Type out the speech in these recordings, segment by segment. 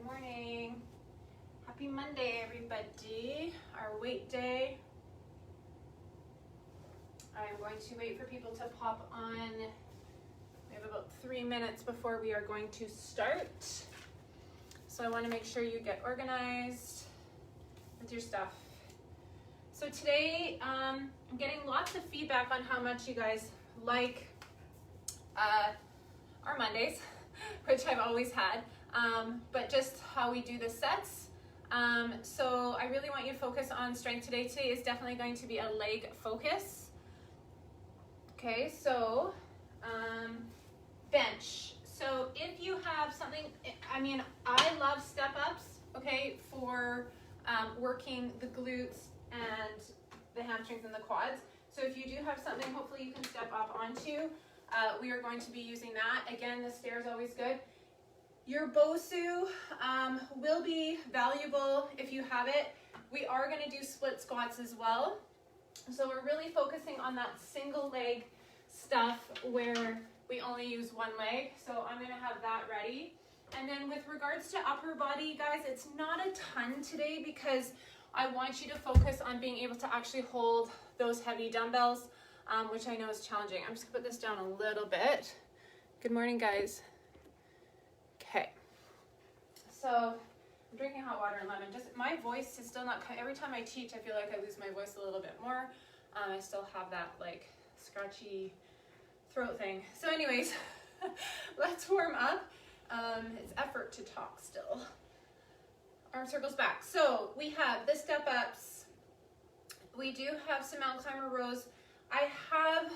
morning. Happy Monday, everybody. Our weight day. I'm going to wait for people to pop on. We have about 3 minutes before we are going to start. So I want to make sure you get organized with your stuff. So today, I'm getting lots of feedback on how much you guys like our Mondays, which I've always had, but just how we do the sets. So I really want you to focus on strength today. Today is definitely going to be a leg focus. Okay, so bench. So if you have something, I love step ups, okay, for working the glutes and the hamstrings and the quads. So if you do have something, hopefully you can step up onto. We are going to be using that. Again, the stair is always good. Your BOSU will be valuable if you have it. We are going to do split squats as well. So we're really focusing on that single leg stuff where we only use one leg. So I'm going to have that ready. And then with regards to upper body, guys, it's not a ton today because I want you to focus on being able to actually hold those heavy dumbbells, which I know is challenging. I'm just gonna put this down a little bit. Good morning, guys. Okay. So I'm drinking hot water and lemon. Just my voice is still not, every time I teach, I feel like I lose my voice a little bit more. I still have that like scratchy throat thing. So anyways, let's warm up. It's effort to talk still. Arm circles back. So we have the step ups. We do have some mountain climber rows. I have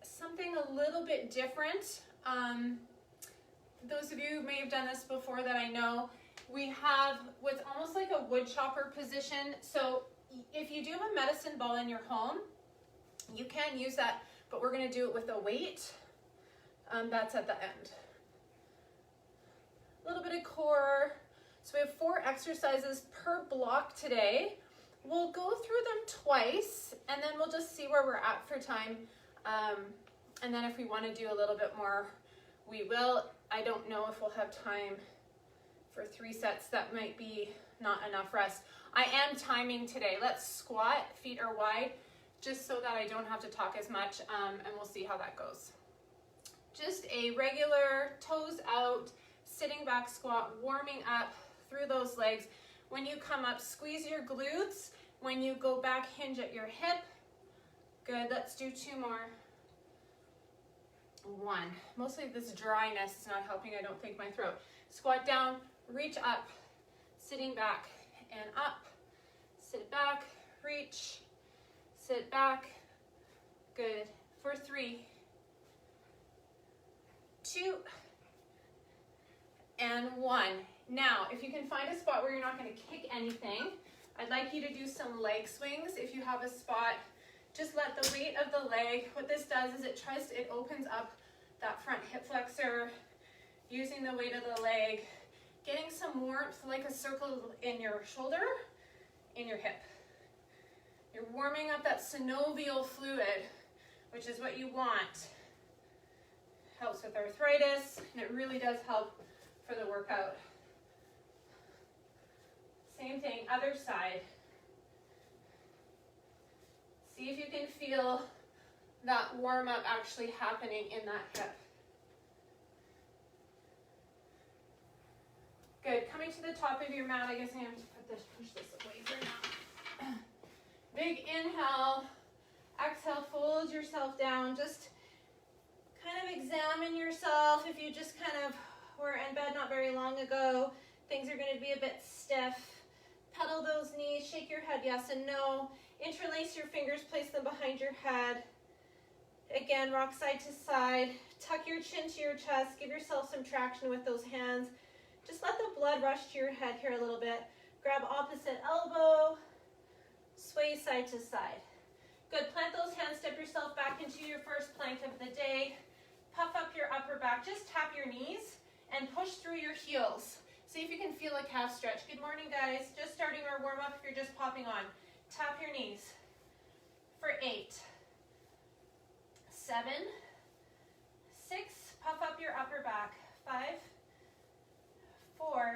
something a little bit different. Those of you who may have done this before that I know, we have what's almost like a wood chopper position. So if you do have a medicine ball in your home, you can use that, but we're going to do it with a weight. That's at the end. A little bit of core. So we have 4 exercises per block today. We'll go through them twice and then we'll just see where we're at for time. And then if we want to do a little bit more, we will. I don't know if we'll have time for 3 sets. That might be not enough rest. I am timing today. Let's squat, feet are wide, just so that I don't have to talk as much, and we'll see how that goes. Just a regular toes out, sitting back squat, warming up through those legs. When you come up, squeeze your glutes. When you go back, hinge at your hip. Good, let's do 2 more. 1. Mostly this dryness is not helping, I don't think, my throat. Squat down, reach up, sitting back and up. Sit back, reach, sit back. Good, for 3, 2, and 1. Now, if you can find a spot where you're not going to kick anything, I'd like you to do some leg swings. If you have a spot, just let the weight of the leg, what this does is it opens up that front hip flexor, using the weight of the leg, getting some warmth, like a circle in your shoulder, in your hip. You're warming up that synovial fluid, which is what you want. Helps with arthritis, and it really does help for the workout. Same thing, other side. See if you can feel that warm up actually happening in that hip. Good, coming to the top of your mat, I guess I have to push this away for now. Big inhale, exhale, fold yourself down. Just kind of examine yourself. If you just kind of were in bed not very long ago, things are going to be a bit stiff. Pedal those knees, shake your head yes and no. Interlace your fingers, place them behind your head. Again, rock side to side. Tuck your chin to your chest. Give yourself some traction with those hands. Just let the blood rush to your head here a little bit. Grab opposite elbow. Sway side to side. Good, plant those hands, step yourself back into your first plank of the day. Puff up your upper back, just tap your knees and push through your heels. See if you can feel a calf stretch. Good morning, guys. Just starting our warm up if you're just popping on. Tap your knees. For 8, 7, 6, puff up your upper back. 5, 4,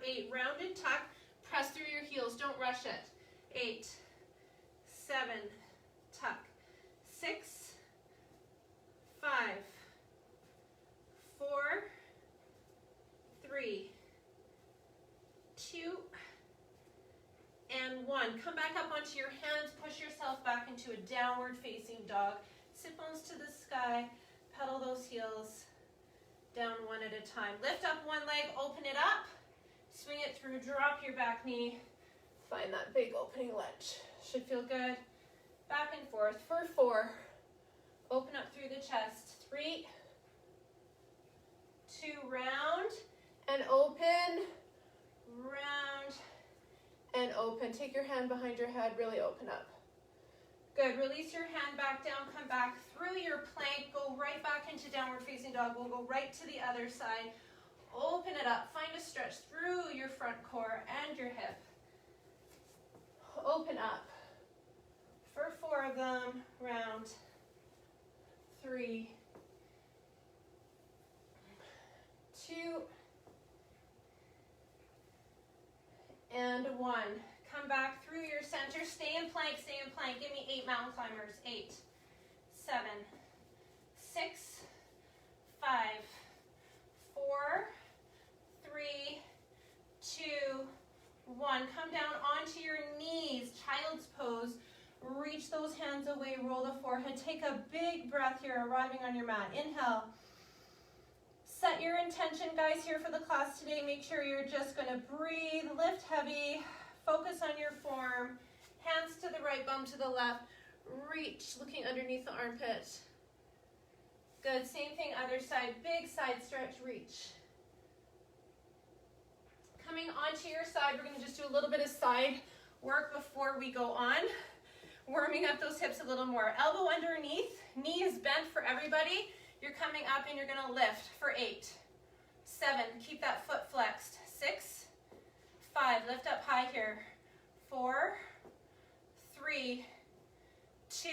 8, rounded tuck, press through your heels, don't rush it. 8, 7, tuck, 6, 5, 4, 3, 2, and 1. Come back up onto your hands, push yourself back into a downward facing dog. Sit bones to the sky, pedal those heels down one at a time. Lift up one leg, open it up, swing it through, drop your back knee, find that big opening lunge. Should feel good. Back and forth for 4. Open up through the chest. 3, 2, round and open, round and open. Take your hand behind your head, really open up. Good, release your hand back down, come back through your plank, go right back into downward facing dog. We'll go right to the other side. Open it up, find a stretch through your front core and your hip. Open up for 4 of them, round, 3, 2, and 1. Come back through your center, stay in plank, stay in plank. Give me 8 mountain climbers. 8, 7, 6, 5, 4, 3, 2, 1. Come down onto your knees, child's pose. Reach those hands away, roll the forehead. Take a big breath here, arriving on your mat. Inhale. Set your intention, guys, here for the class today. Make sure you're just going to breathe, lift heavy, focus on your form. Hands to the right, bum to the left. Reach, looking underneath the armpit. Good, same thing, other side. Big side stretch, reach. Coming onto your side, we're going to just do a little bit of side work before we go on. Warming up those hips a little more. Elbow underneath, knee is bent for everybody. You're coming up and you're going to lift for 8, 7, keep that foot flexed. 6, 5, lift up high here. 4, 3, 2,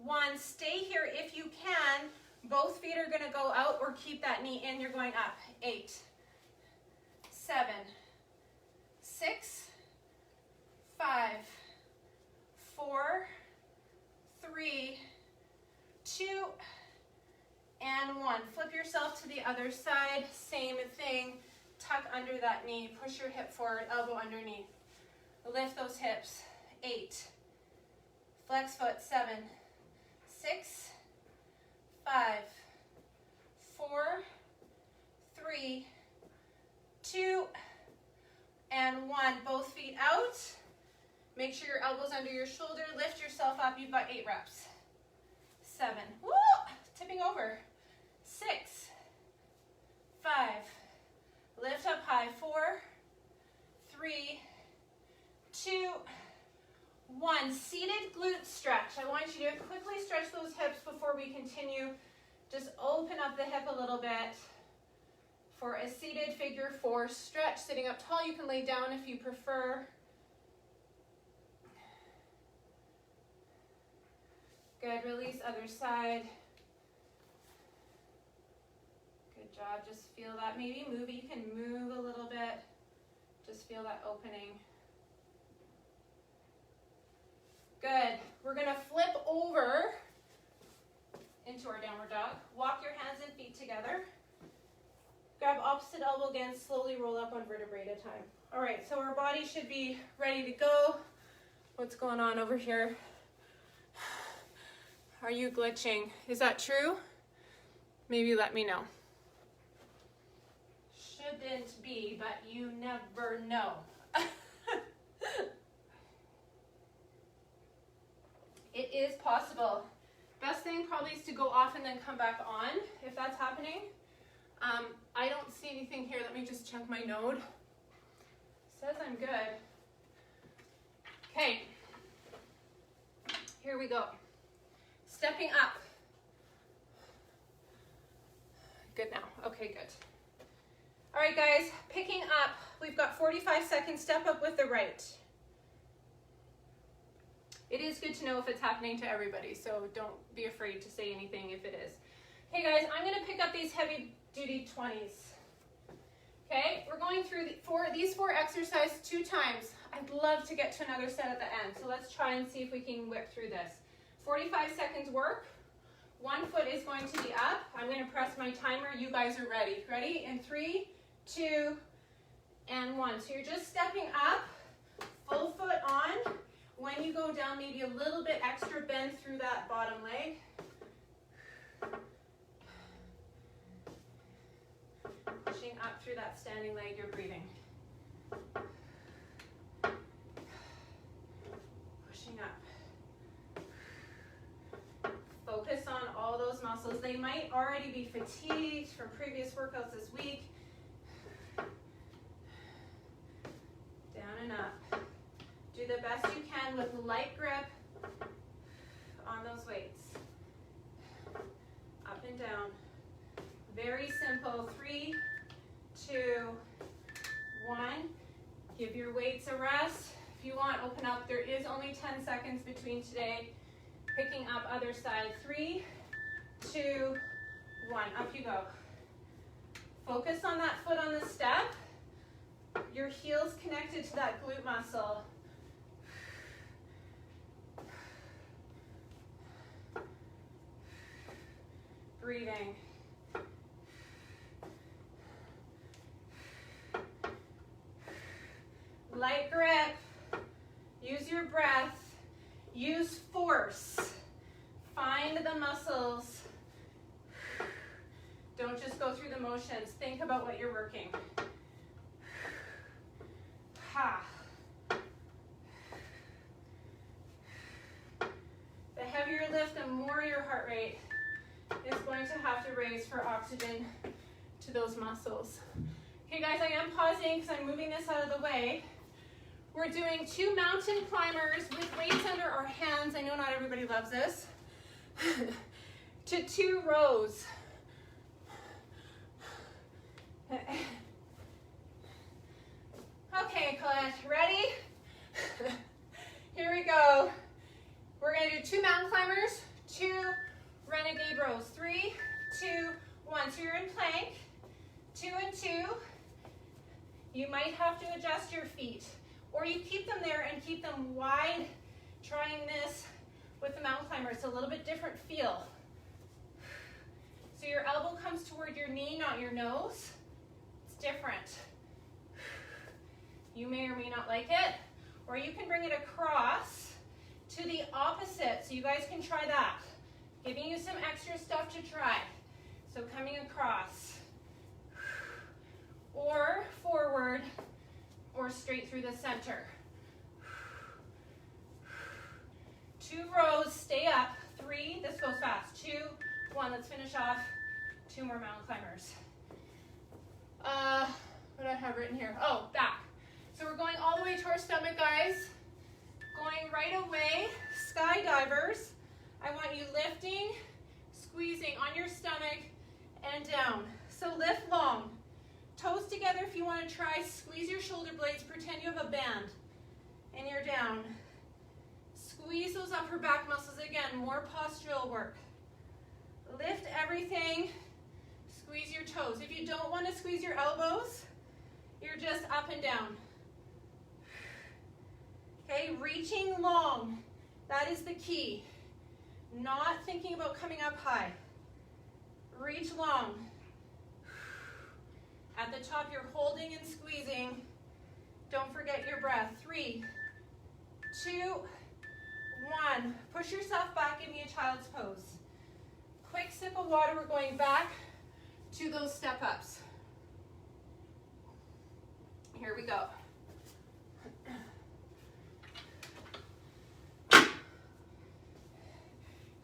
1. Stay here if you can. Both feet are going to go out or keep that knee in. You're going up. 8, 7, 6, 5, 4, 3, 2, and 1. Flip yourself to the other side. Same thing. Tuck under that knee. Push your hip forward, elbow underneath. Lift those hips. 8. Flex foot. 7, 6, 5, 4, 3, 2, and 1. Both feet out. Make sure your elbow's under your shoulder. Lift yourself up. You've got 8 reps. 7. Woo! Tipping over. 6, 5. Lift up high. 4, 3, 2, 1. Seated glute stretch. I want you to quickly stretch those hips before we continue. Just open up the hip a little bit for a seated figure 4 stretch. Sitting up tall, you can lay down if you prefer. Good, release other side. Good job, just feel that. Maybe move, you can move a little bit. Just feel that opening. Good, we're gonna flip over into our downward dog. Walk your hands and feet together. Grab opposite elbow again, slowly roll up one vertebrae at a time. All right, so our body should be ready to go. What's going on over here? Are you glitching? Is that true? Maybe let me know. Shouldn't be, but you never know. It is possible. Best thing probably is to go off and then come back on if that's happening. I don't see anything here. Let me just check my node. Says I'm good. Okay. Here we go. Stepping up. Good now. Okay, good. All right, guys, picking up. We've got 45 seconds. Step up with the right. It is good to know if it's happening to everybody, so don't be afraid to say anything if it is. Hey, guys, I'm going to pick up these heavy-duty 20s. Okay, we're going through these four exercises 2 times. I'd love to get to another set at the end. So let's try and see if we can whip through this. 45 seconds work. One foot is going to be up. I'm going to press my timer. You guys are ready. Ready? In 3, 2, and 1. So you're just stepping up, full foot on. When you go down, maybe a little bit extra bend through that bottom leg. Pushing up through that standing leg, you're breathing. Pushing up. Focus on all those muscles. They might already be fatigued from previous workouts this week. Down and up. Do the best you can with light grip on those weights. Up and down. Very simple. 3, 2, 1. Give your weights a rest. If you want, open up. There is only 10 seconds between today. Picking up other side. 3, 2, 1. Up you go. Focus on that foot on the step. Your heel's connected to that glute muscle. Breathing. Light grip. Use your breath. Use force. Find the muscles. Don't just go through the motions. Think about what you're working. Ha. The heavier you lift, the more your heart rate is going to have to raise for oxygen to those muscles. Okay guys, I am pausing because I'm moving this out of the way. We're doing 2 mountain climbers with weights under our hands. I know not everybody loves this. To 2 rows. Okay, Colette, ready? Here we go. We're going to do 2 mountain climbers, 2 renegade rows. 3, 2, 1. So you're in plank. 2 and 2. You might have to adjust your feet, or you keep them there and keep them wide. Trying this with the mountain climber, it's a little bit different feel. So your elbow comes toward your knee, not your nose. It's different. You may or may not like it, or you can bring it across to the opposite, so you guys can try that. Giving you some extra stuff to try. So coming across, or forward, or straight through the center. 2 rows, stay up. 3, this goes fast. 2, 1, let's finish off. 2 more mountain climbers. What do I have written here? Oh, back. So we're going all the way to our stomach, guys. Going right away, skydivers. I want you lifting, squeezing on your stomach and down. So lift long. Toes together if you want to try. Squeeze your shoulder blades. Pretend you have a band. And you're down. Squeeze those upper back muscles again. More postural work. Lift everything. Squeeze your toes. If you don't want to squeeze your elbows, you're just up and down. Okay, reaching long. That is the key. Not thinking about coming up high. Reach long. At the top, you're holding and squeezing. Don't forget your breath. 3, 2, 1. Push yourself back, give me a child's pose. Quick sip of water. We're going back to those step ups. Here we go.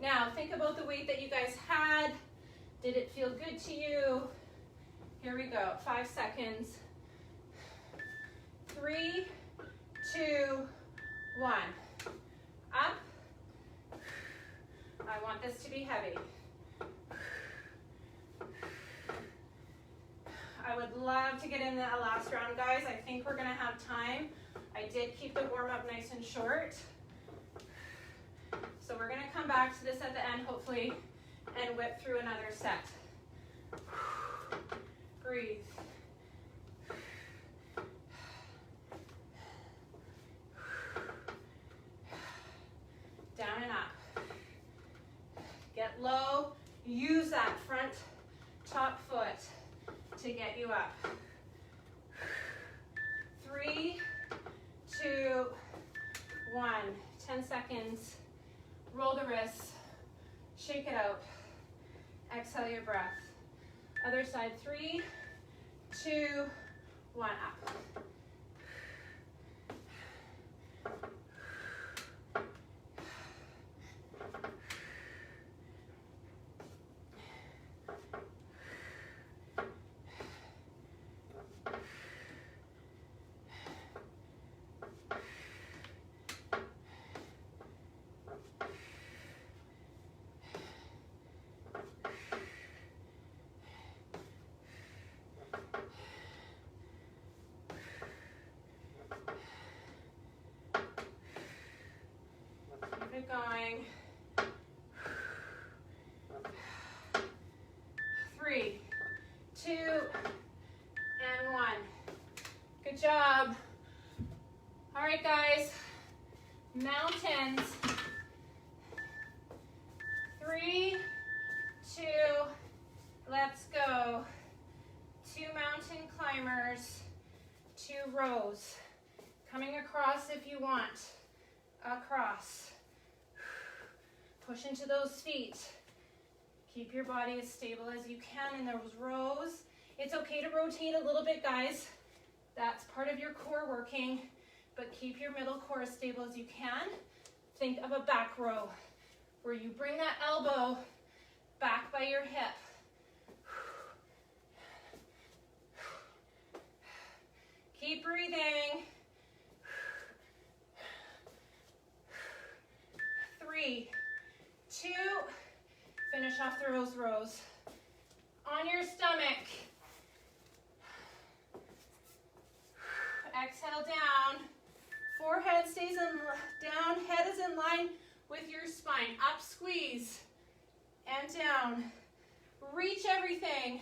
Now, think about the weight that you guys had. Did it feel good to you? Here we go. 5 seconds. 3, 2, 1. Up. I want this to be heavy. I would love to get in the last round, guys. I think we're going to have time. I did keep the warm-up nice and short. So we're going to come back to this at the end, hopefully, and whip through another set. Breathe. 1, 10 seconds. Roll the wrists, shake it out. Exhale your breath. Other side, 3, 2, 1, up. Keep going. 3, 2, and 1. Good job. All right, guys. Mountains. 3, 2, let's go. 2 mountain climbers, 2 rows. Coming across if you want. Across. Push into those feet. Keep your body as stable as you can in those rows. It's okay to rotate a little bit, guys. That's part of your core working, but keep your middle core as stable as you can. Think of a back row where you bring that elbow back by your hip. Keep breathing. 3, 2, finish off those rows. On your stomach. Exhale down. Forehead stays down. Head is in line with your spine. Up, squeeze, and down. Reach everything.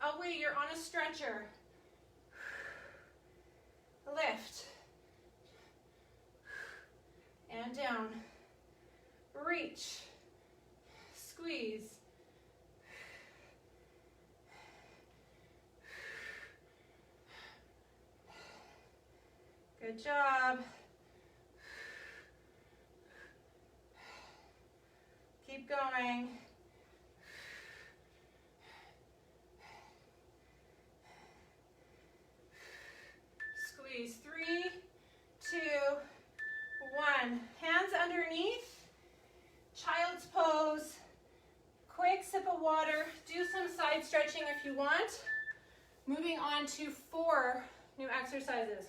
Away, you're on a stretcher. Lift. And down. Reach. Squeeze. Good job. Keep going. Squeeze. 3, 2, 1. Hands underneath. Child's pose. Quick sip of water. Do some side stretching if you want. Moving on to 4 new exercises.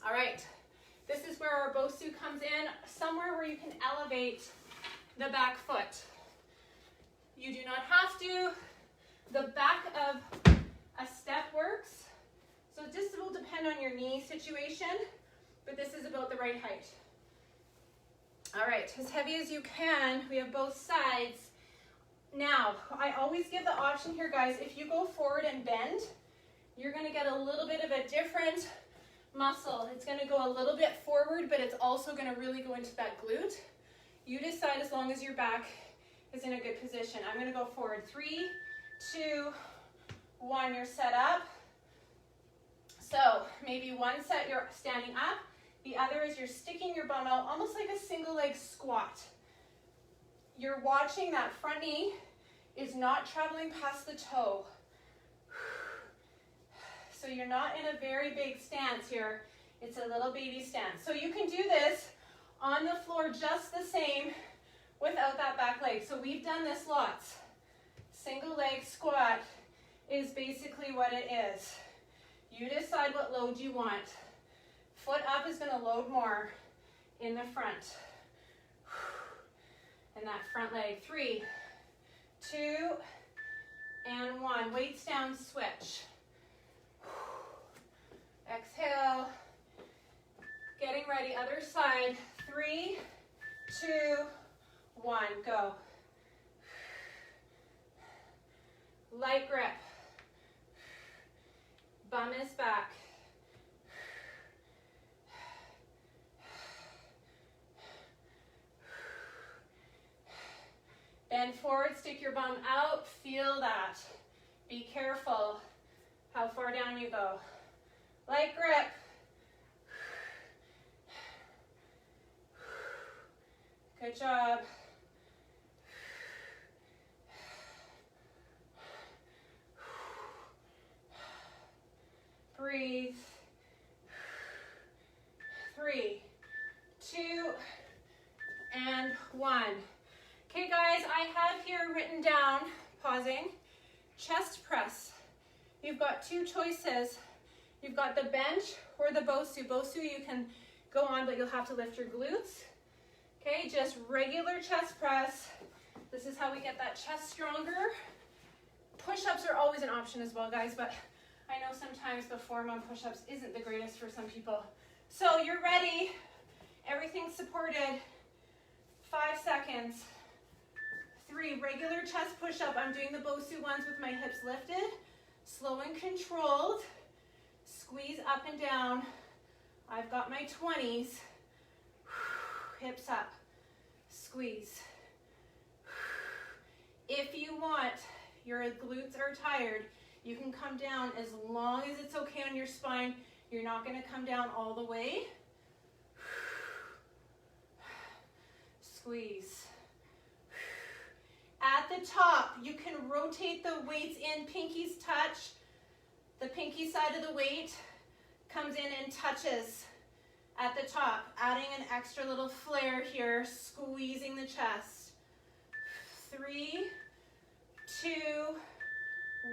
All right, this is where our BOSU comes in, somewhere where you can elevate the back foot. You do not have to. The back of a step works. So this will depend on your knee situation, but this is about the right height. All right, as heavy as you can, we have both sides. Now, I always give the option here, guys, if you go forward and bend, you're gonna get a little bit of a different muscle. It's gonna go a little bit forward, but it's also gonna really go into that glute. You decide as long as your back is in a good position. I'm gonna go forward. 3, 2, 1, you're set up. So maybe one set you're standing up, the other is you're sticking your bum out, almost like a single leg squat. You're watching that front knee is not traveling past the toe. So you're not in a very big stance here. It's a little baby stance. So you can do this on the floor just the same without that back leg. So we've done this lots. Single leg squat is basically what it is. You decide what load you want. Foot up is going to load more in the front. And that front leg. 3, 2, and 1. Weights down, switch. Exhale. Getting ready, other side. 3, 2, 1, go. Light grip. Bum is back. Bend forward, stick your bum out, feel that. Be careful how far down you go. Light grip. Good job. Breathe. 3, 2, and 1. Okay guys, I have here written down, pausing, chest press. You've got two choices. You've got the bench or the BOSU. BOSU you can go on, but you'll have to lift your glutes. Okay, just regular chest press. This is how we get that chest stronger. Push-ups are always an option as well, guys, but I know sometimes the form on push-ups isn't the greatest for some people. So you're ready. Everything's supported. 5 seconds. 3, regular chest push-up. I'm doing the BOSU ones with my hips lifted. Slow and controlled. Squeeze up and down. I've got my 20s. Hips up. Squeeze. If you want, your glutes are tired, you can come down as long as it's okay on your spine. You're not going to come down all the way. Squeeze. At the top, you can rotate the weights in. Pinkies touch. The pinky side of the weight comes in and touches at the top, adding an extra little flare here, squeezing the chest. 3, 2,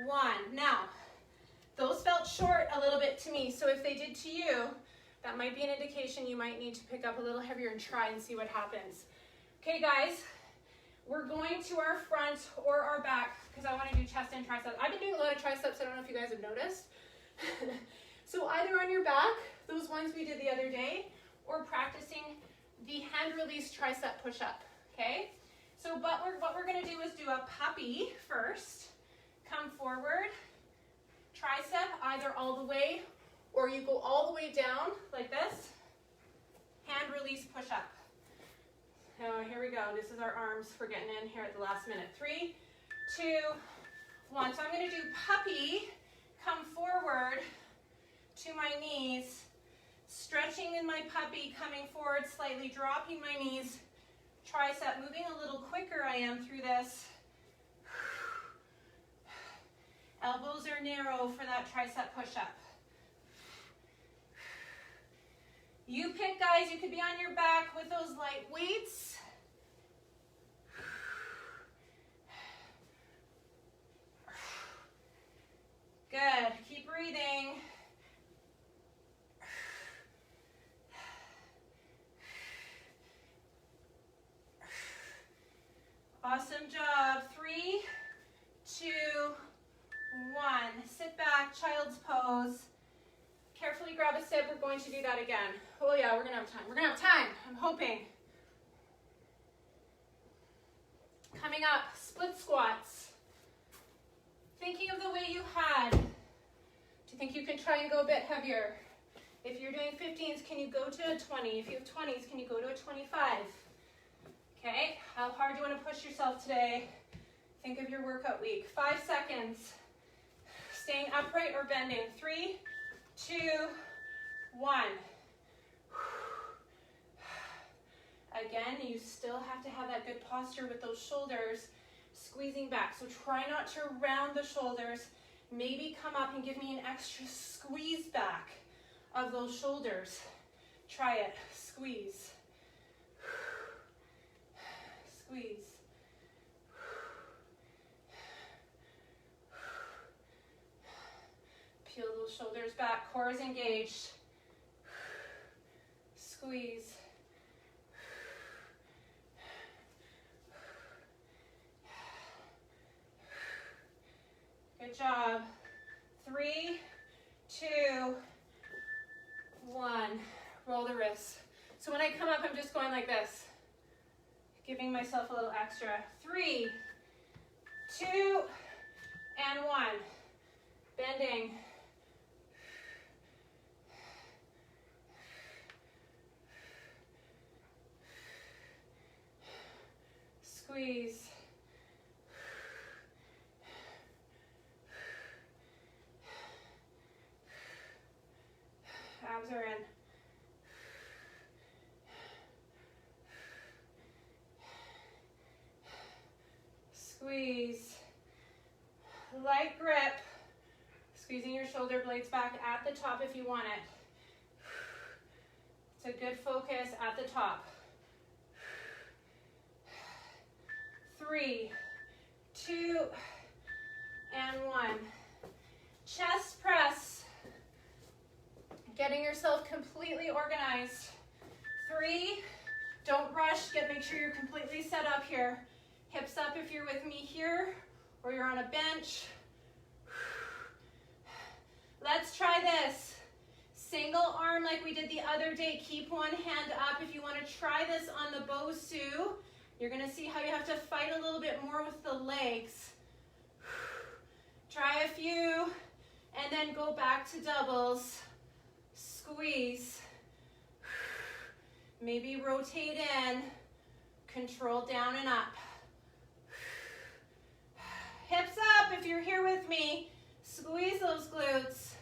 1. Now, those felt short a little bit to me, so if they did to you, that might be an indication you might need to pick up a little heavier and try and see what happens. Okay, guys, we're going to our front or our back because I want to do chest and triceps. I've been doing a lot of triceps. I don't know if you guys have noticed. So either on your back, those ones we did the other day, or practicing the hand release tricep push-up, okay? So what we're going to do is do a puppy first. Come forward, tricep either all the way or you go all the way down like this. Hand release push-up. Oh, here we go. This is our arms. We're getting in here at the last minute. 3, 2, 1. So I'm going to do puppy. Come forward to my knees. Stretching in my puppy, coming forward slightly, dropping my knees. Tricep, moving a little quicker I am through this. Elbows are narrow for that tricep push-up. You pick, guys. You could be on your back with those light weights. Good. Keep breathing. Awesome job. 3, 2, 1. Sit back, child's pose. Carefully grab a sip. We're going to do that again. Oh yeah, we're gonna have time. We're gonna have time, I'm hoping. Coming up, split squats. Thinking of the way you had. Do you think you can try and go a bit heavier? If you're doing 15s, can you go to a 20? If you have 20s, can you go to a 25? Okay, how hard do you want to push yourself today? Think of your workout week. 5 seconds. Staying upright or bending. 3, 2, 1. Again, you still have to have that good posture with those shoulders squeezing back. So try not to round the shoulders. Maybe come up and give me an extra squeeze back of those shoulders. Try it. Squeeze. Squeeze. Peel those shoulders back. Core is engaged. Squeeze. Good job. 3, 2, 1. Roll the wrists. So when I come up, I'm just going like this. Giving myself a little extra. 3, 2, and 1. Bending. Squeeze. Abs are in. shoulder blades back at the top if you want it. It's a good focus at the top. 3, 2, and 1. Chest press. Getting yourself completely organized. 3, don't rush, make sure you're completely set up here. Hips up if you're with me here, or you're on a bench. Let's try this. Single arm like we did the other day. Keep one hand up. If you want to try this on the BOSU, you're going to see how you have to fight a little bit more with the legs. Try a few, and then go back to doubles. Squeeze. Maybe rotate in. Control down and up. Hips up if you're here with me. Squeeze those glutes.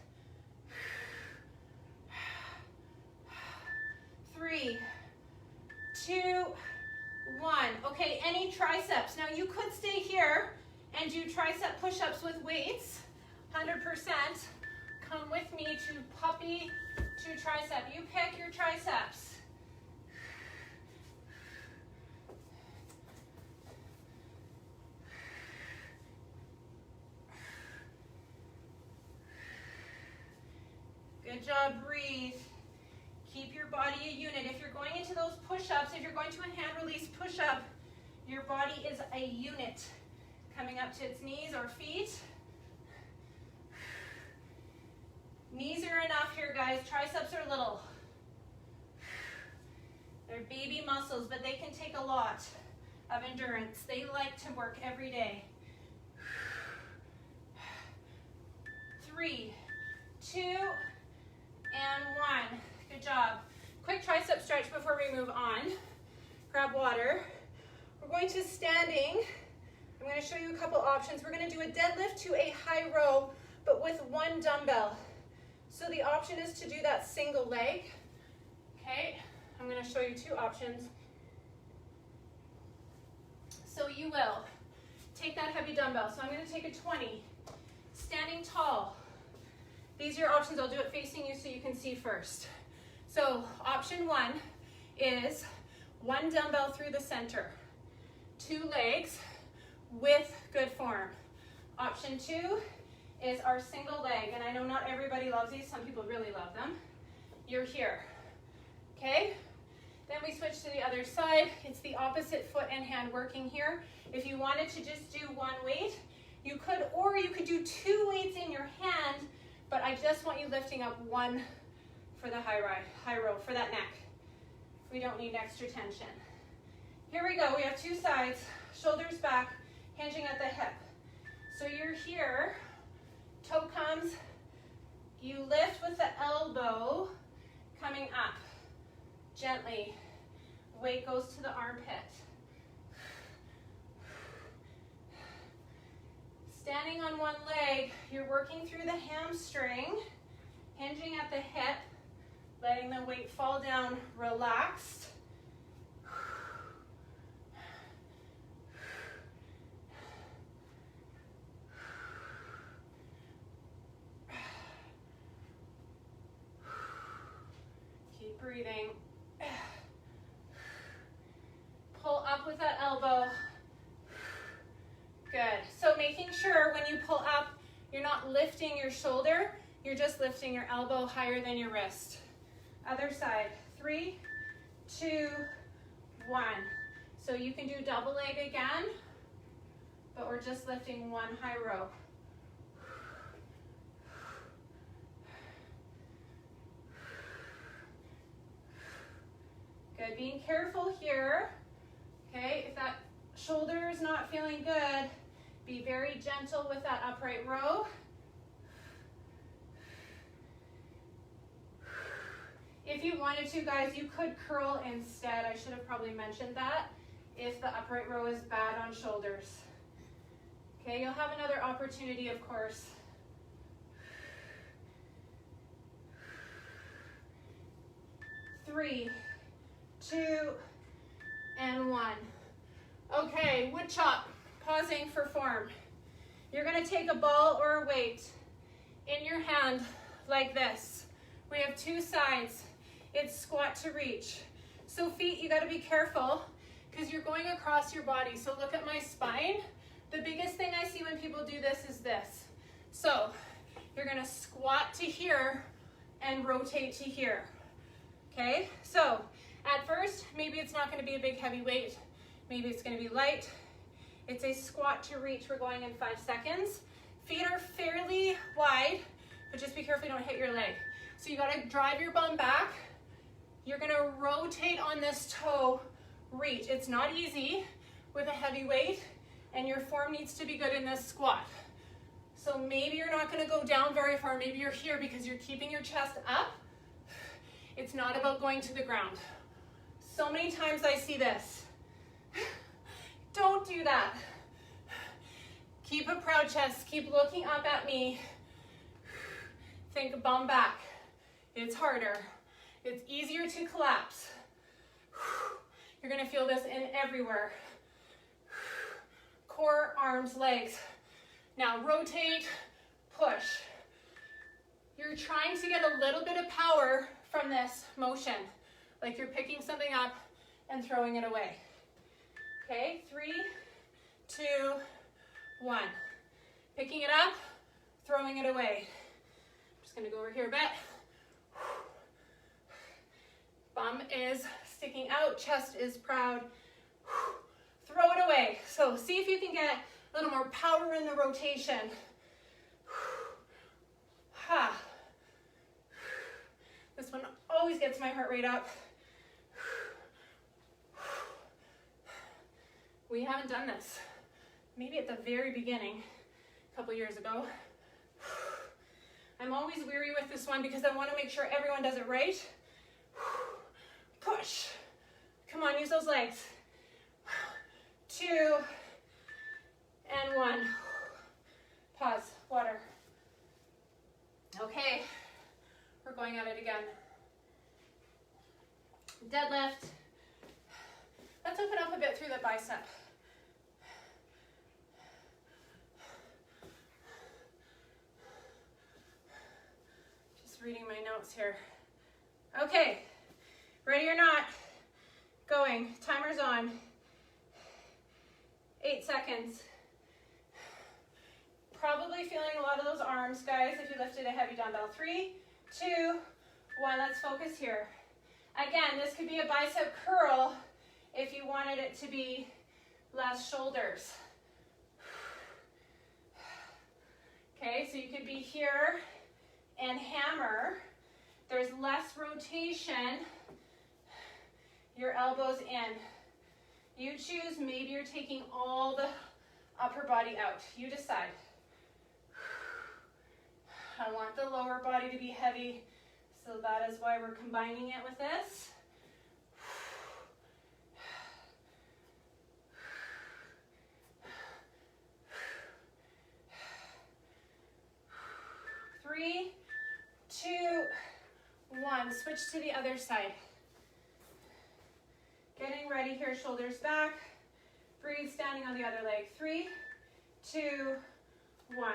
3, 2, 1. Okay, any triceps. Now you could stay here and do tricep push-ups with weights. 100%. Come with me to puppy to tricep. You pick your triceps. Good job, breathe. Keep your body a unit. If you're going into those push-ups, if you're going to a hand release push-up, your body is a unit. Coming up to its knees or feet. Knees are enough here, guys. Triceps are little. They're baby muscles, but they can take a lot of endurance. They like to work every day. 3, 2, and 1. Good job. Quick tricep stretch before we move on. Grab water. We're going to standing. I'm going to show you a couple options. We're going to do a deadlift to a high row, but with one dumbbell. So the option is to do that single leg. Okay, I'm going to show you 2 options. So you will take that heavy dumbbell. So I'm going to take a 20. Standing tall. These are your options. I'll do it facing you so you can see first. So option 1 is 1 dumbbell through the center. 2 legs with good form. Option 2 is our single leg. And I know not everybody loves these. Some people really love them. You're here. Okay? Then we switch to the other side. It's the opposite foot and hand working here. If you wanted to just do 1 weight, you could, or you could do 2 weights in your hand, but I just want you lifting up 1 for the high row, for that neck. We don't need extra tension. Here we go. We have 2 sides, shoulders back, hinging at the hip. So you're here, toe comes, you lift with the elbow coming up gently. Weight goes to the armpit. Standing on 1 leg, you're working through the hamstring, hinging at the hip, letting the weight fall down, relaxed. Keep breathing. Pull up with that elbow. Good. So making sure when you pull up, you're not lifting your shoulder, you're just lifting your elbow higher than your wrist. Other side. 3, 2, 1. So you can do double leg again, but we're just lifting 1 high row. Good. Being careful here. Okay, if that shoulder is not feeling good, be very gentle with that upright row. If you wanted to, guys, you could curl instead. I should have probably mentioned that if the upright row is bad on shoulders. Okay, you'll have another opportunity, of course. Three, 2, and 1. Okay, wood chop, pausing for form. You're going to take a ball or a weight. in your hand like this. We have two sides. It's squat to reach. So feet, you gotta be careful because you're going across your body. So look at my spine. The biggest thing I see when people do this is this. So you're gonna squat to here and rotate to here, okay? So at first, maybe it's not gonna be a big heavy weight. Maybe it's gonna be light. It's a squat to reach. We're going in 5 seconds. Feet are fairly wide, but just be careful you don't hit your leg. So you gotta drive your bum back. You're gonna rotate on this toe, reach. It's not easy with a heavy weight, and your form needs to be good in this squat. So maybe you're not gonna go down very far. Maybe you're here because you're keeping your chest up. It's not about going to the ground. So many times I see this. Don't do that. Keep a proud chest. Keep looking up at me. Think bum back. It's harder. It's easier to collapse. You're gonna feel this in everywhere. Core, arms, legs. Now rotate, push. You're trying to get a little bit of power from this motion, like you're picking something up and throwing it away. Okay, 3, 2, 1. Picking it up, throwing it away. I'm just gonna go over here a bit. Bum is sticking out, chest is proud. Throw it away. So see if you can get a little more power in the rotation. Ha. This one always gets my heart rate up. We haven't done this. Maybe at the very beginning, a couple years ago. I'm always weary with this one because I want to make sure everyone does it right. Push. Come on, use those legs. 2 and 1. Pause, water. Okay, we're going at it again. Deadlift. Let's open up a bit through the bicep. Just reading my notes here. Okay, ready or not? Going, timer's on. 8 seconds. Probably feeling a lot of those arms, guys, if you lifted a heavy dumbbell. 3, 2, 1, let's focus here. Again, this could be a bicep curl if you wanted it to be less shoulders. Okay, so you could be here and hammer. There's less rotation. Your elbows in. You choose, maybe you're taking all the upper body out. You decide. I want the lower body to be heavy, so that is why we're combining it with this. 3, 2, 1. Switch to the other side. Getting ready here, shoulders back. Breathe, standing on the other leg. 3, 2, 1.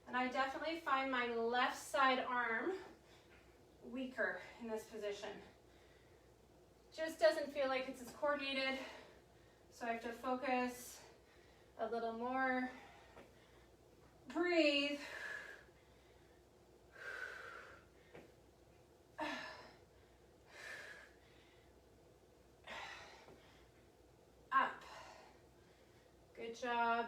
And I definitely find my left side arm weaker in this position. Just doesn't feel like it's as coordinated. So I have to focus a little more. Breathe. Up. Good job.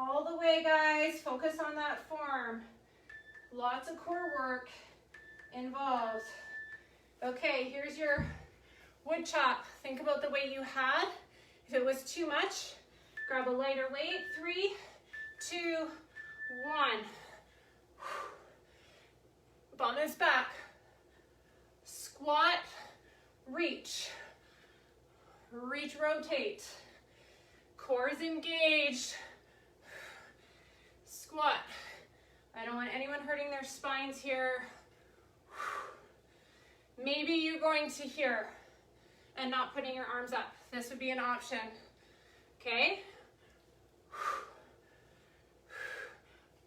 All the way, guys. Focus on that form. Lots of core work involved. Okay, here's your wood chop. Think about the weight you had. If it was too much, grab a lighter weight. 3, 2, 1. Bum is back. Squat, reach. Reach, rotate. Core is engaged. Squat. I don't want anyone hurting their spines here. Maybe you're going to here and not putting your arms up. This would be an option. Okay?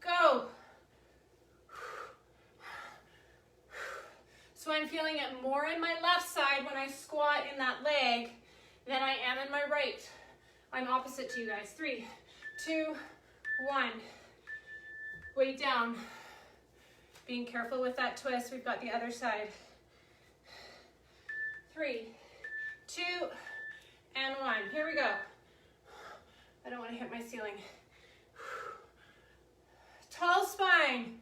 Go. So I'm feeling it more in my left side when I squat in that leg than I am in my right. I'm opposite to you guys. 3, 2, 1. Weight down. Being careful with that twist. We've got the other side. 3, 2, and 1. Here we go. I don't want to hit my ceiling. Tall spine,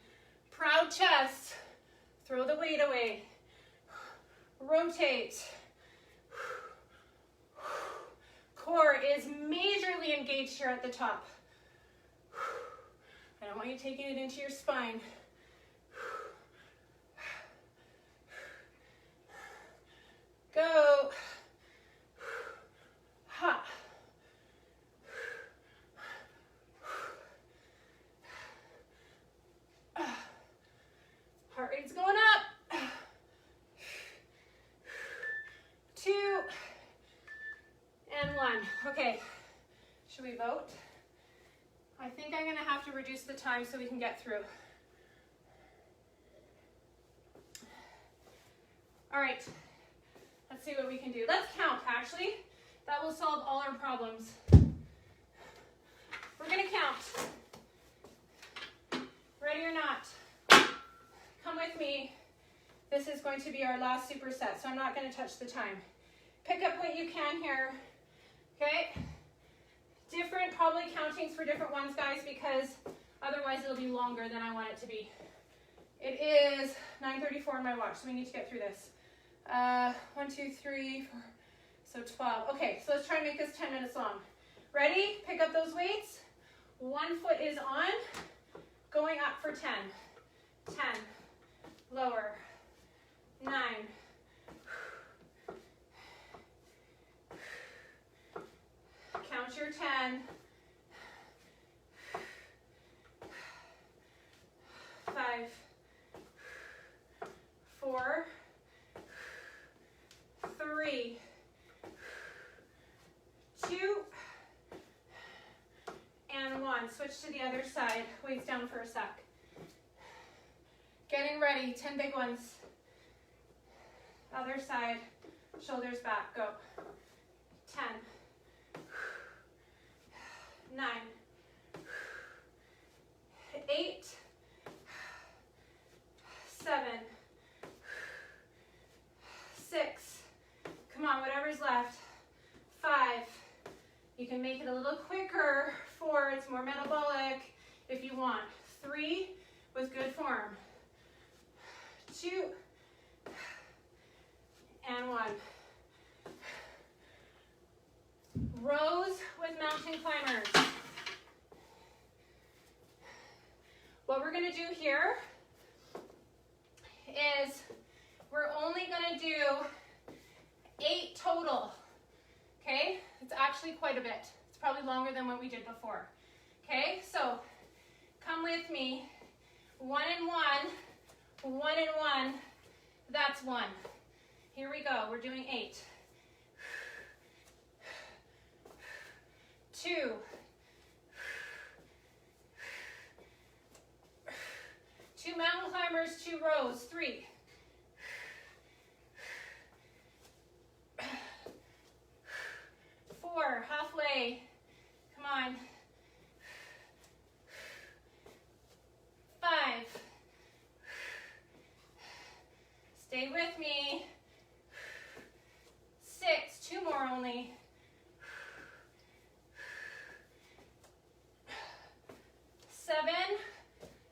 proud chest. Throw the weight away. Rotate. Core is majorly engaged here at the top. I don't want you taking it into your spine. Go. Ha. Heart rate's going up. 2 and 1. Okay, should we vote? I think I'm gonna have to reduce the time so we can get through. All right, let's see what we can do. Let's count, actually. That will solve all our problems. We're gonna count. Ready or not? Come with me. This is going to be our last superset, so I'm not going to touch the time. Pick up what you can here, okay? Different probably countings for different ones, guys, because otherwise it'll be longer than I want it to be. It is 9:34 on my watch, so we need to get through this. 1, 2, 3, 4, so 12. Okay, so let's try and make this 10 minutes long. Ready? Pick up those weights. 1 foot is on, going up for 10. 10, lower, 9, count your 10, 5, 4, 3, 2, and 1. Switch to the other side. Weights down for a sec. Getting ready. 10 big ones. Other side. Shoulders back. Go. 10, 9, 8, 7, 6. Come on, whatever's left. 5. You can make it a little quicker. 4, it's more metabolic if you want. 3, with good form. 2, and 1. Rows with mountain climbers. What we're going to do here is we're only going to do 8 total. Okay? It's actually quite a bit. It's probably longer than what we did before. Okay? So come with me. 1 and 1. 1 and 1. That's 1. Here we go. We're doing 8. 2. 2 mountain climbers, 2 rows. 3. 4, halfway. Come on. 5. Stay with me. 6, 2 more only. 7,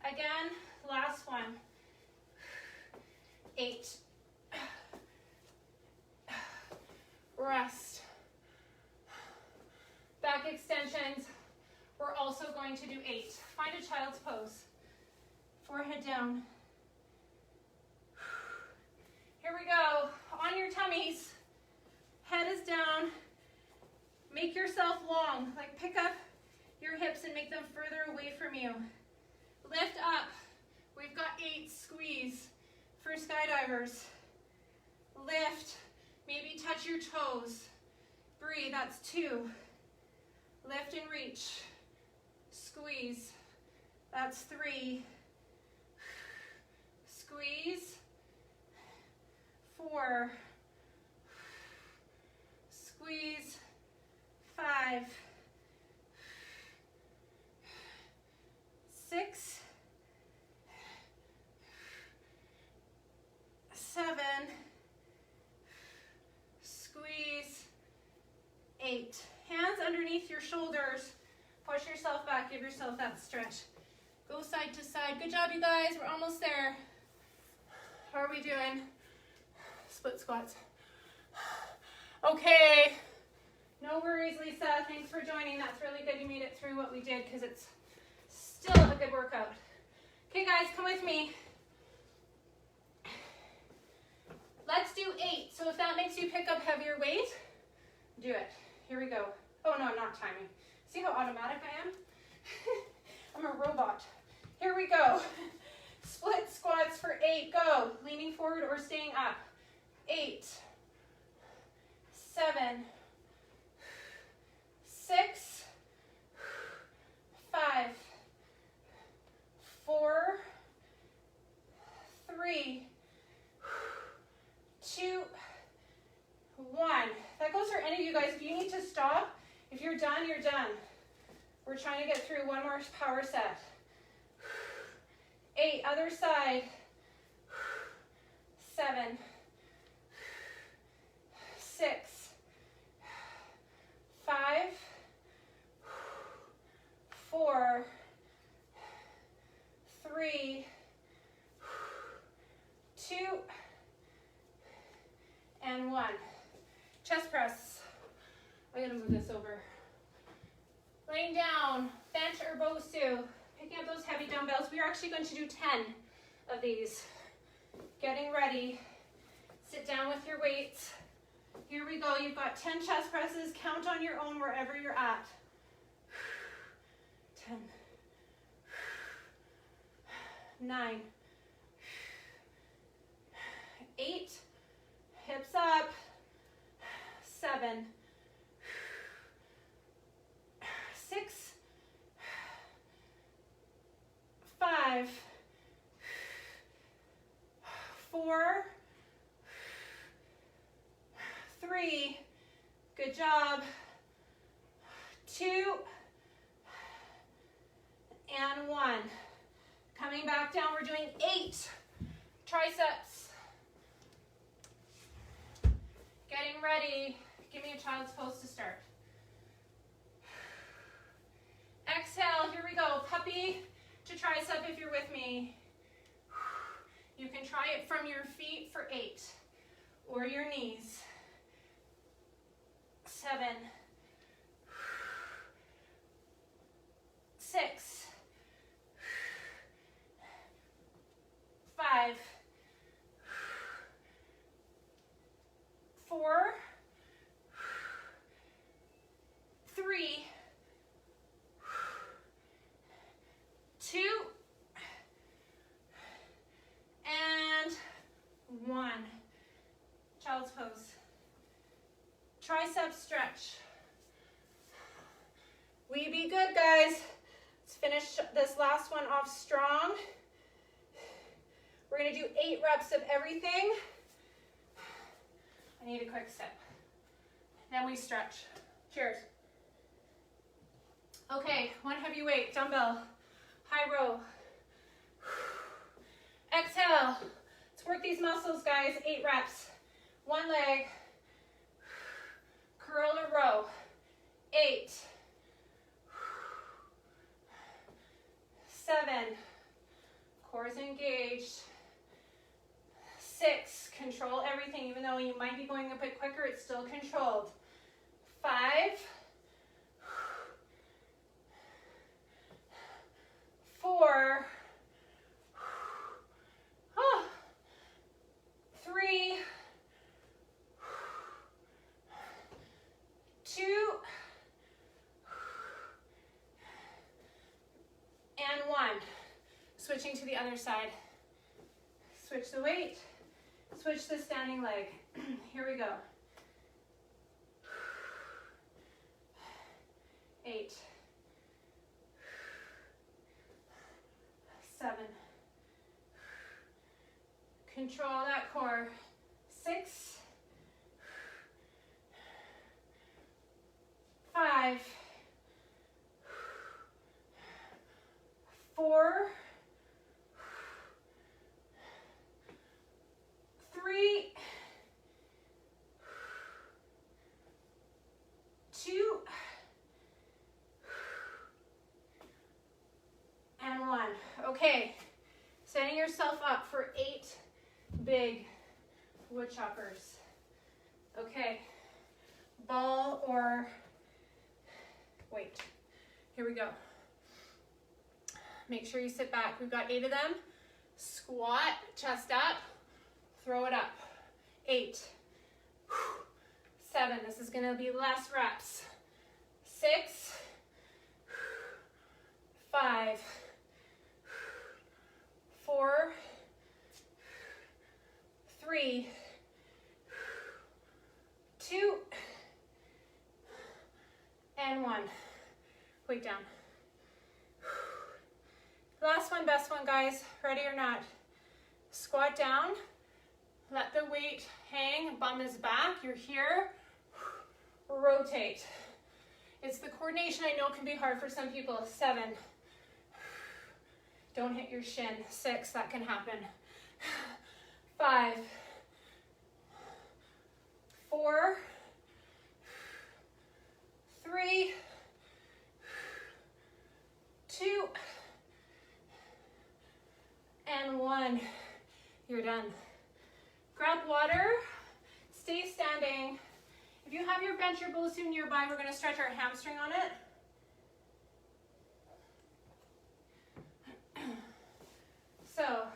again, last one. 8. Rest. Back extensions. We're also going to do 8. Find a child's pose. Forehead down. Here we go. On your tummies. Head is down. Make yourself long. Like pick up your hips and make them further away from you. Lift up. We've got 8. Squeeze for skydivers. lift, maybe touch your toes. Breathe, that's 2. Lift and reach. Squeeze, that's 3. Squeeze, 4. Squeeze, 5. 6. 7. Squeeze, 8. Hands underneath your shoulders. Push yourself back, give yourself that stretch. Go side to side. Good job, you guys. We're almost there. How are we doing? Split squats. Okay. No worries, Lisa. Thanks for joining. That's really good you made it through what we did because it's still a good workout. Okay, guys, come with me. Let's do 8. So if that makes you pick up heavier weight, do it. Here we go. Oh, no, I'm not timing. See how automatic I am? I'm a robot. Here we go. Split squats for 8. Go. Leaning forward or staying up. 8. 7. 6. 5. 4. 3. 2. 1. That goes for any of you guys. If you need to stop, if you're done, you're done. We're trying to get through one more power set. 8, other side. 7. 6. 5. 4. 3. 2. And 1. Chest press. I'm going to move this over. Laying down, bench or BOSU. Picking up those heavy dumbbells. We are actually going to do 10 of these. Getting ready. Sit down with your weights. Here we go. You've got 10 chest presses. Count on your own wherever you're at. 10. 9. 8. Hips up. 7. 6. 5. 4. 3. Good job. 2. And 1. Coming back down, we're doing 8 triceps. Getting ready. Give me a child's pose to start. Exhale, here we go. Puppy to tricep if you're with me. You can try it from your feet for 8 or your knees. 7. 6. 5. 4. 3. 2. And 1. Child's pose. Tricep stretch. We be good, guys. Let's finish this last one off strong. We're going to do 8 reps of everything. I need a quick sip. Then we stretch. Cheers. Okay, one heavy weight, dumbbell, high row. Exhale. Let's work these muscles, guys. 8 reps. One leg. Curl to row. 8. 7. Core is engaged. 6. Control everything. Even though you might be going a bit quicker, it's still controlled. 5. 4. 3. 2. And 1. Switching to the other side. Switch the weight. Switch the standing leg. Here we go. 8, 7. Control that core. 6, 5, 4, 3, 2, and 1. Okay, setting yourself up for 8 big wood choppers. Okay, ball or weight. Here we go. Make sure you sit back. We've got 8 of them. Squat, chest up, throw it up. 8, 7, this is gonna be less reps. 6, 5, 4, 3, 2, and 1. Weight down. Last one, best one, guys. Ready or not? Squat down. Let the weight hang. Bum is back. You're here. Rotate. It's the coordination I know can be hard for some people. 7. Don't hit your shin. 6, that can happen. 5, 4, 3, 2, and 1. You're done. Grab water. Stay standing. If you have your bench or BOSU nearby, we're going to stretch our hamstring on it. So,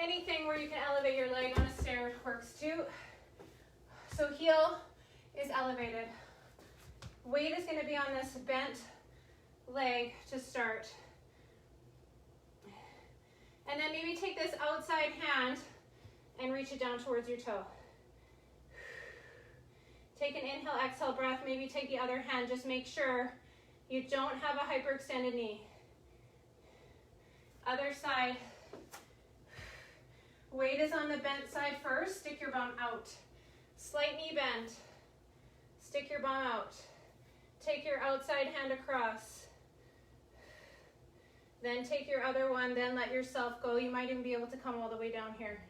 anything where you can elevate your leg on a stair works too. So heel is elevated. Weight is going to be on this bent leg to start. And then maybe take this outside hand and reach it down towards your toe. Take an inhale, exhale breath. Maybe take the other hand. Just make sure you don't have a hyperextended knee. Other side. Weight is on the bent side first. Stick your bum out. Slight knee bend. Stick your bum out. Take your outside hand across. Then take your other one, then let yourself go. You might even be able to come all the way down here.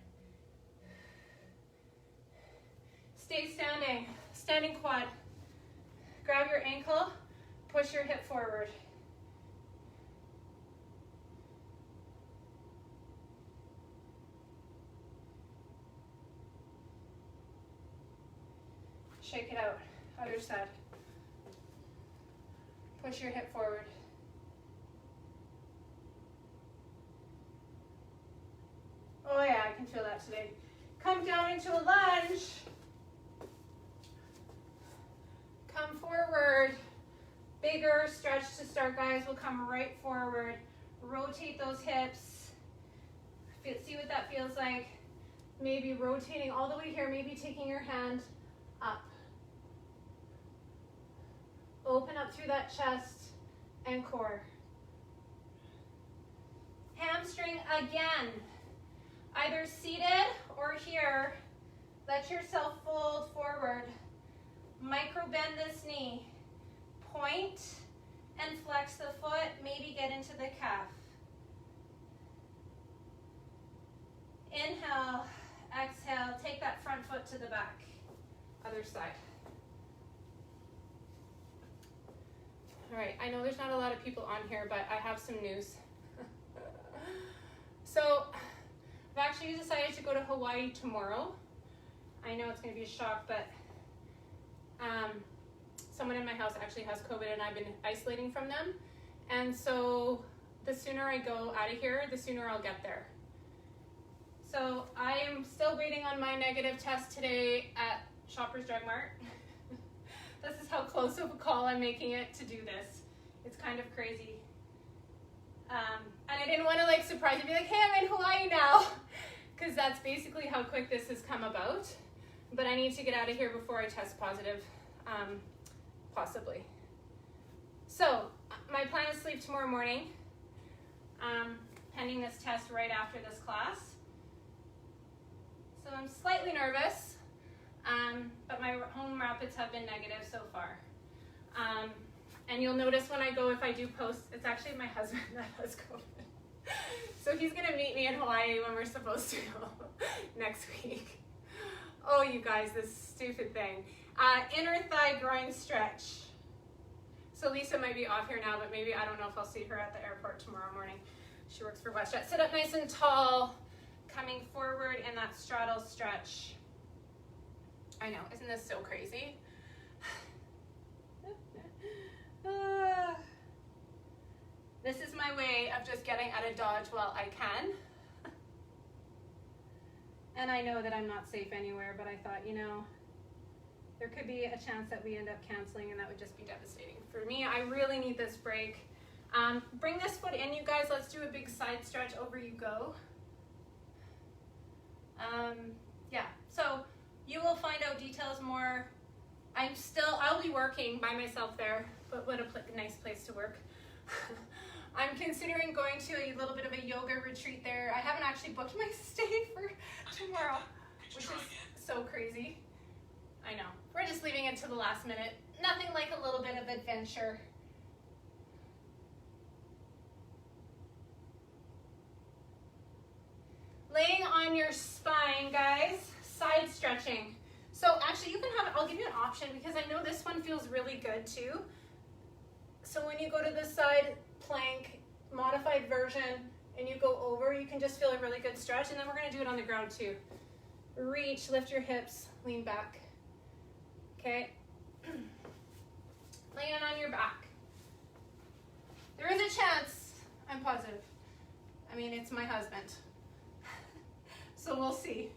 Stay standing. Standing quad. Grab your ankle, push your hip forward. Shake it out. Other side. Push your hip forward. Oh yeah, I can feel that today. Come down into a lunge. Come forward. Bigger stretch to start, guys. We'll come right forward. Rotate those hips. See what that feels like. Maybe rotating all the way here. Maybe taking your hand up. Open up through that chest and core. Hamstring again. Either seated or here. Let yourself fold forward. Micro bend this knee. Point and flex the foot. Maybe get into the calf. Inhale, exhale. Take that front foot to the back. Other side. All right, I know there's not a lot of people on here, but I have some news. So, I've actually decided to go to Hawaii tomorrow. I know it's going to be a shock, but someone in my house actually has COVID and I've been isolating from them. And so the sooner I go out of here, the sooner I'll get there. So I am still waiting on my negative test today at Shoppers Drug Mart. This is how close of a call I'm making it to do this. It's kind of crazy. And I didn't want to like surprise you, be like, hey, I'm in Hawaii now. because that's basically how quick this has come about. But I need to get out of here before I test positive, possibly. So my plan is sleep tomorrow morning, pending this test right after this class. So I'm slightly nervous, but my home rapids have been negative so far. And you'll notice when I go, if I do post, it's actually my husband that has COVID. So he's gonna meet me in Hawaii when we're supposed to go next week. Oh, you guys, this stupid thing. Inner thigh groin stretch. So Lisa might be off here now, but maybe, I don't know if I'll see her at the airport tomorrow morning. She works for WestJet. Sit up nice and tall, coming forward in that straddle stretch. I know, isn't this so crazy? This is my way of just getting out of Dodge while I can. And I know that I'm not safe anywhere, but I thought, you know, there could be a chance that we end up canceling, and that would just be devastating. For me, I really need this break. Bring this foot in, you guys. Let's do a big side stretch. Over you go. Yeah, so you will find out details more. I'll be working by myself there, but what a nice place to work. I'm considering going to a little bit of a yoga retreat there. I haven't actually booked my stay for tomorrow, which is so crazy. I know. We're just leaving it to the last minute. Nothing like a little bit of adventure. Laying on your spine, guys. Side stretching. So actually, you can have, I'll give you an option because I know this one feels really good too. So when you go to the side plank, modified version, and you go over, you can just feel a really good stretch. And then we're going to do it on the ground too. Reach, lift your hips, lean back. Okay. Laying on your back. There is a chance, I'm positive. I mean, it's my husband. So we'll see.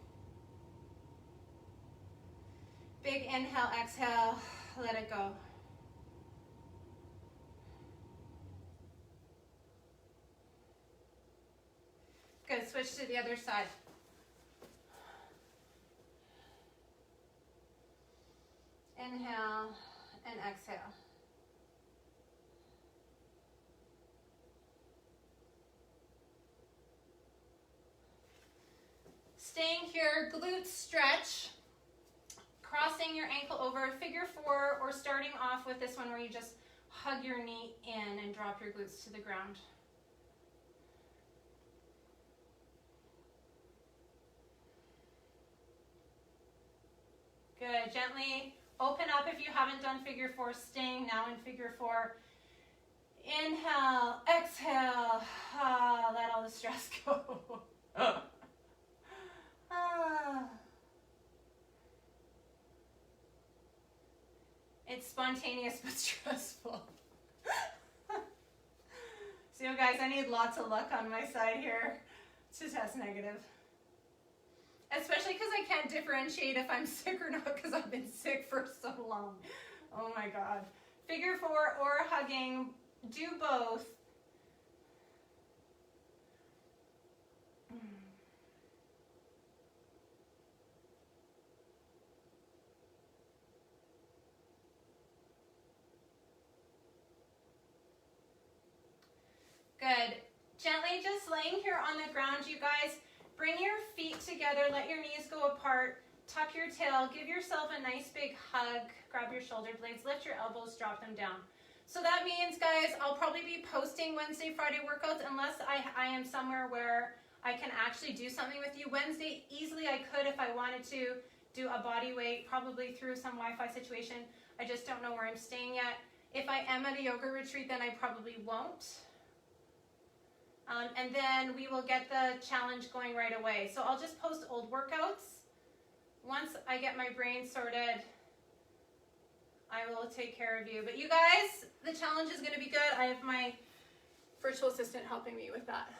Big inhale, exhale, let it go. Good, switch to the other side. Inhale and exhale. Staying here, glute stretch. Crossing your ankle over, figure four, or starting off with this one where you just hug your knee in and drop your glutes to the ground. Good, gently open up if you haven't done figure four, staying now in figure four. Inhale, exhale, let all the stress go. It's spontaneous but stressful. So you guys, I need lots of luck on my side here to test negative. Especially because I can't differentiate if I'm sick or not because I've been sick for so long. Oh my God. Figure four or hugging, do both. Good. Gently just laying here on the ground, you guys. Bring your feet together, let your knees go apart, tuck your tail, give yourself a nice big hug, grab your shoulder blades, lift your elbows, drop them down. So that means, guys, I'll probably be posting Wednesday, Friday workouts unless I am somewhere where I can actually do something with you. Wednesday, easily I could if I wanted to do a body weight, probably through some Wi-Fi situation. I just don't know where I'm staying yet. If I am at a yoga retreat, then I probably won't. And then we will get the challenge going right away. So I'll just post old workouts. Once I get my brain sorted, I will take care of you. But you guys, the challenge is going to be good. I have my virtual assistant helping me with that.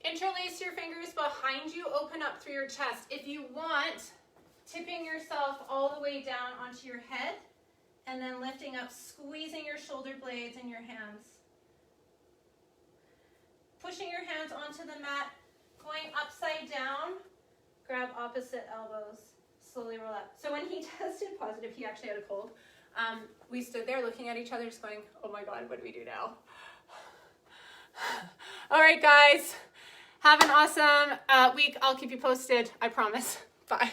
Interlace your fingers behind you, open up through your chest. If you want, tipping yourself all the way down onto your head and then lifting up, squeezing your shoulder blades in your hands. Pushing your hands onto the mat, going upside down, grab opposite elbows, slowly roll up. So when he tested positive, he actually had a cold. We stood there looking at each other just going, oh my God, what do we do now? All right, guys, have an awesome week. I'll keep you posted, I promise. Bye.